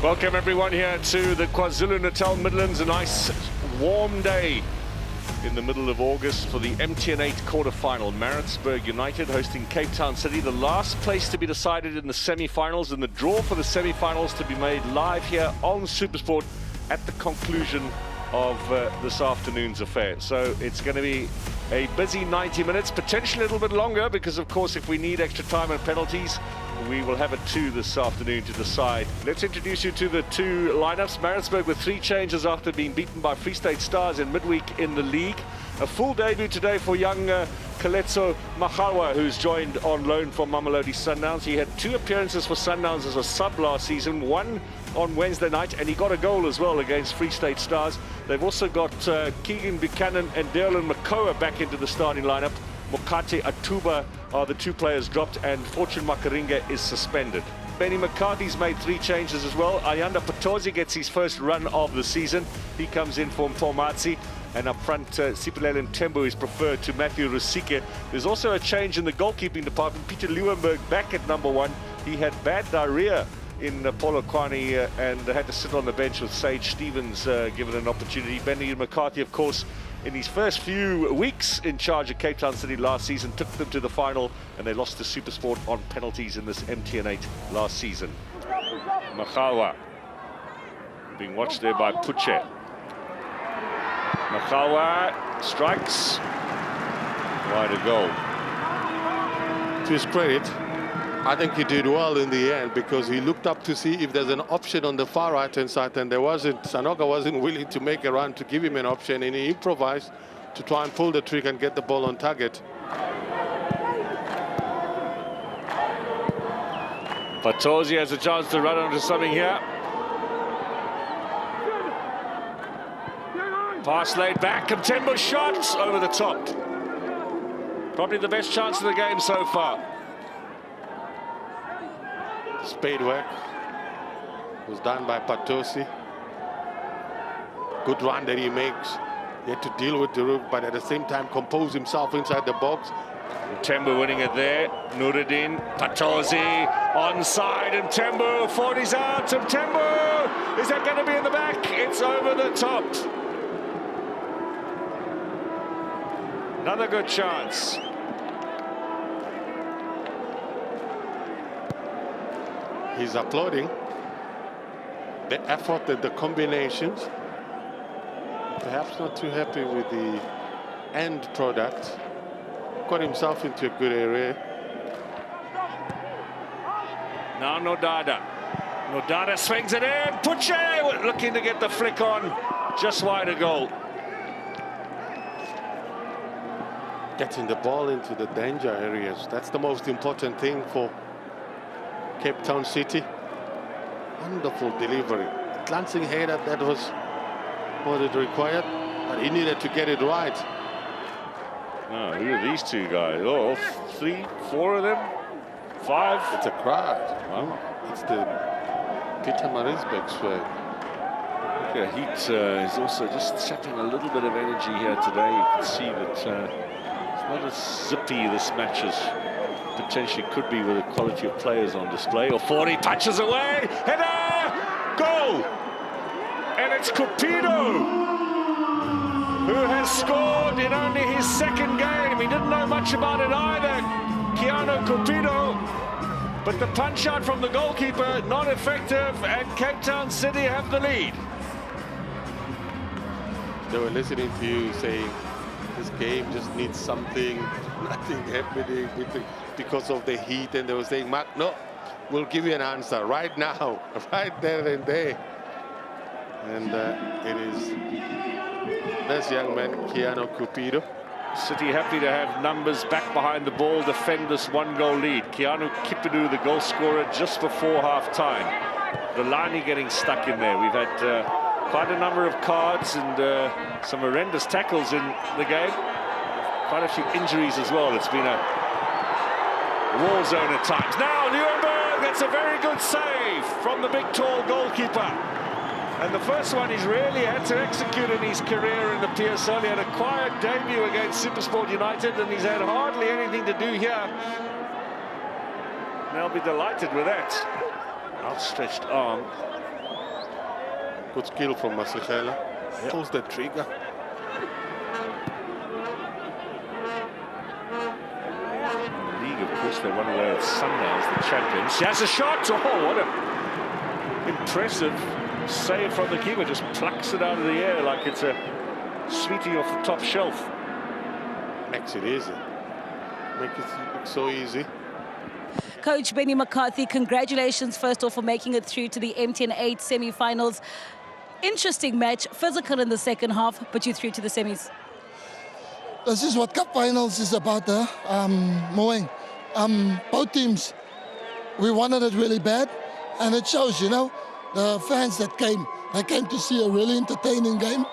Welcome everyone here to the KwaZulu-Natal Midlands. A nice warm day in the middle of August for the MTN8 quarter-final. Maritzburg United hosting Cape Town City, the last place to be decided in the semi-finals, and the draw for the semi-finals to be made live here on SuperSport at the conclusion of this afternoon's affair. So it's going to be a busy 90 minutes, potentially a little bit longer, because of course if we need extra time and penalties, we will have it too this afternoon to decide. Let's introduce you to the two lineups. Maritzburg with 3 changes after being beaten by Free State Stars in midweek in the league. A full debut today for young Maggalwa, who's joined on loan from Mamelodi Sundowns. He had 2 appearances for Sundowns as a sub last season, one on Wednesday night, and he got a goal as well against Free State Stars. They've also got Keegan Buchanan and Dylan Makoa back into the starting lineup. Mokate Atuba are the 2 players dropped, and Fortune Makaringa is suspended. Benny McCarthy's made 3 changes as well. Ayanda Patosi gets his first run of the season. He comes in for Mpomatsi. And up front, Sipilele Mthembu is preferred to Matthew Rusike. There's also a change in the goalkeeping department. Peter Leeuwenberg back at number 1. He had bad diarrhea in Polokwane and had to sit on the bench with Sage Stevens given an opportunity. Benny McCarthy, of course, in his first few weeks in charge of Cape Town City last season, took them to the final, and they lost to SuperSport on penalties in this MTN8 last season. Maggalwa being watched there by Puche. Maggalwa strikes. Wide a goal. To his credit, I think he did well in the end, because he looked up to see if there's an option on the far right-hand side, and there wasn't. Sanoka wasn't willing to make a run to give him an option, and he improvised to try and pull the trick and get the ball on target. Patosi has a chance to run onto something here. Pass laid back, Mthembu shots over the top. Probably the best chance of the game so far. Spade work was done by Patosi. Good run that he makes. He had to deal with the rook, but at the same time compose himself inside the box. Mthembu winning it there. Nuruddin, Patosi, onside, Mthembu, 40's out, Mthembu! Is that going to be in the back? It's over the top. Another good chance. He's applauding the effort and the combinations. Perhaps not too happy with the end product. Got himself into a good area. Now Nodada. Nodada swings it in. Puche looking to get the flick on. Just wide a goal. Getting the ball into the danger areas. That's the most important thing for Cape Town City. Wonderful delivery. Glancing header, that was what it required, but he needed to get it right. Oh, who are these 2 guys? Oh, 3, 4 of them? 5? It's a crowd. Wow. It's the Pietermaritzburg swag. Yeah, Heat is also just sapping a little bit of energy here today. You can see that it's not as zippy this match as potentially could be with the quality of players on display. Or 40 punches away, header, goal! And it's Cupido, who has scored in only his 2nd game. He didn't know much about it either, Keanu Cupido. But the punch out from the goalkeeper, not effective, and Cape Town City have the lead. They were listening to you saying, this game just needs something, nothing happening because of the heat, and they were saying, Mark, no, we'll give you an answer right now, right there and there. And it is this young man, Keanu Cupido. City happy to have numbers back behind the ball, defend this 1-goal lead. Keanu Cupido, the goal scorer, just before half-time. Delani getting stuck in there. We've had quite a number of cards and some horrendous tackles in the game. Quite a few injuries as well. It's been a war zone at times. Now Leeuwenberg, that's a very good save from the big tall goalkeeper. And the first one he's really had to execute in his career in the PSL. He had a quiet debut against SuperSport United, and he's had hardly anything to do here. They'll be delighted with that. Outstretched arm. Good skill from Masekela. Pulls the trigger. League, of course, they won away at Sundowns, the champions. She has a shot! Oh, what a impressive save from the keeper. Just plucks it out of the air like it's a sweetie off the top shelf. Makes it easy. Make it look so easy. Coach Benny McCarthy, congratulations first off for making it through to the MTN8 semi-finals. Interesting match, physical in the second half, but you through to the semis. This is what Cup Finals is about, Moeng. Both teams, we wanted it really bad, and it shows, you know, the fans that came, they came to see a really entertaining game.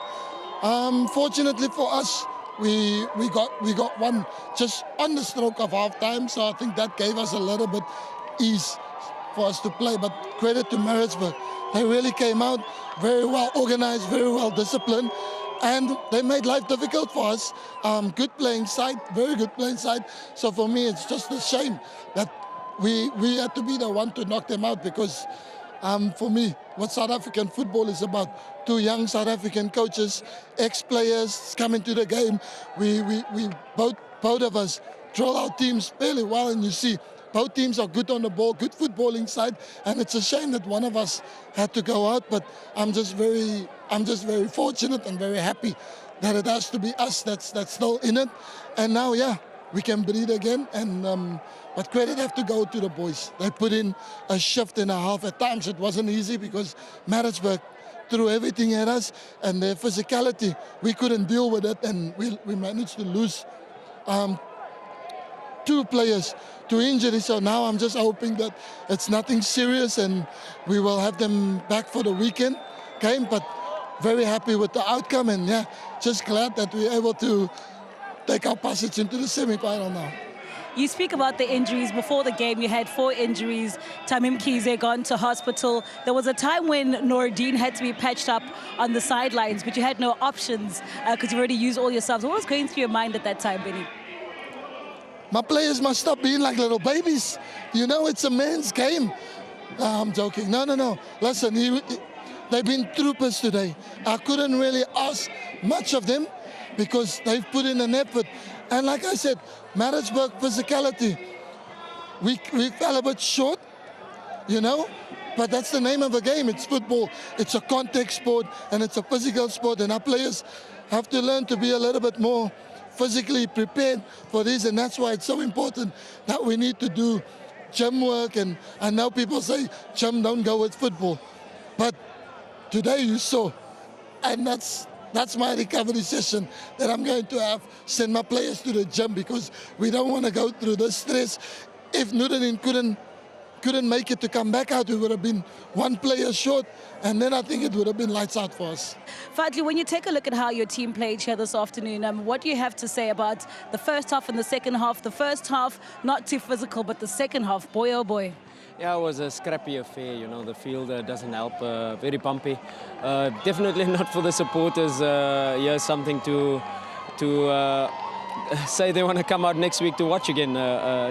Fortunately for us, we got one just on the stroke of half time, so I think that gave us a little bit ease for us to play. But credit to Maritzburg, they really came out very well organized, very well disciplined, and they made life difficult for us. Good playing side, very good playing side. So for me, it's just a shame that we had to be the one to knock them out, because for me, what South African football is about, two young South African coaches, ex-players coming to the game. We both of us draw our teams fairly well, and you see both teams are good on the ball, good footballing side, and it's a shame that one of us had to go out. But I'm just very fortunate and very happy that it has to be us that's still in it. And now, yeah, we can breathe again. And but credit have to go to the boys. They put in a shift and a half. At times it wasn't easy because Maritzburg threw everything at us, and their physicality, we couldn't deal with it, and we managed to lose two players to injury. So now I'm just hoping that it's nothing serious and we will have them back for the weekend game. But very happy with the outcome, and yeah, just glad that we're able to take our passage into the semi-final now. You speak about the injuries. Before the game, you had 4 injuries. Tamim Kize gone to hospital. There was a time when Noordine had to be patched up on the sidelines, but you had no options because you already used all your subs. What was going through your mind at that time, Benny? My players must stop being like little babies. You know, it's a man's game. I'm joking. No. Listen, they've been troopers today. I couldn't really ask much of them because they've put in an effort. And like I said, Maritzburg physicality, we fell a bit short, you know, but that's the name of the game. It's football. It's a contact sport, and it's a physical sport, and our players have to learn to be a little bit more physically prepared for this, and that's why it's so important that we need to do gym work. And I know people say gym don't go with football, but today you saw, and that's my recovery session that I'm going to have, send my players to the gym, because we don't want to go through the stress. If Noordine couldn't make it to come back out, we would have been one player short, and then I think it would have been lights out for us. Fadli, when you take a look at how your team played here this afternoon, what do you have to say about the first half and the second half? The first half, not too physical, but the second half, boy oh boy. Yeah, it was a scrappy affair, you know, the field doesn't help, very bumpy. Definitely not for the supporters. Here's something to say they want to come out next week to watch again.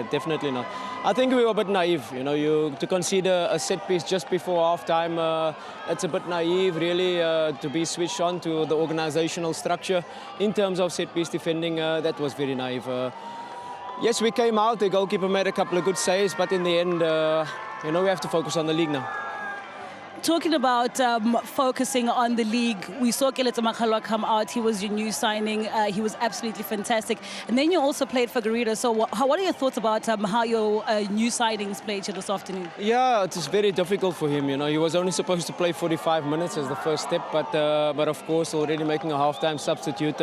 Definitely not. I think we were a bit naive, you know, to consider a set piece just before half-time. It's a bit naive, really, to be switched on to the organizational structure. In terms of set piece defending, that was very naive. Yes, we came out, the goalkeeper made a couple of good saves, but in the end, you know, we have to focus on the league now. Talking about focusing on the league, we saw Keleta Makhalwa come out. He was your new signing. He was absolutely fantastic. And then you also played for Garida. So what are your thoughts about how your new signings played here this afternoon? Yeah, it's very difficult for him. You know, he was only supposed to play 45 minutes as the first step, but of course, already making a halftime substitute.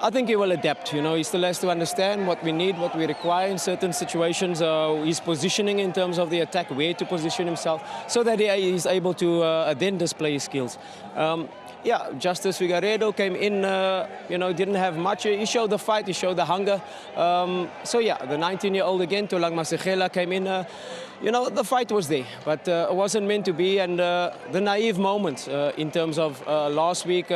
I think he will adapt, you know, he still has to understand what we need, what we require in certain situations, his positioning in terms of the attack, where to position himself, so that he is able to then display his skills. Yeah, Justice Figueiredo came in, you know, didn't have much. He showed the fight, he showed the hunger. So yeah, the 19-year-old again, Tulang Masekela, came in. You know, the fight was there, but it wasn't meant to be. And the naive moments in terms of last week,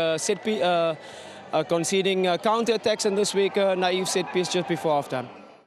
conceding counter-attacks, and this week naive set piece just before halftime.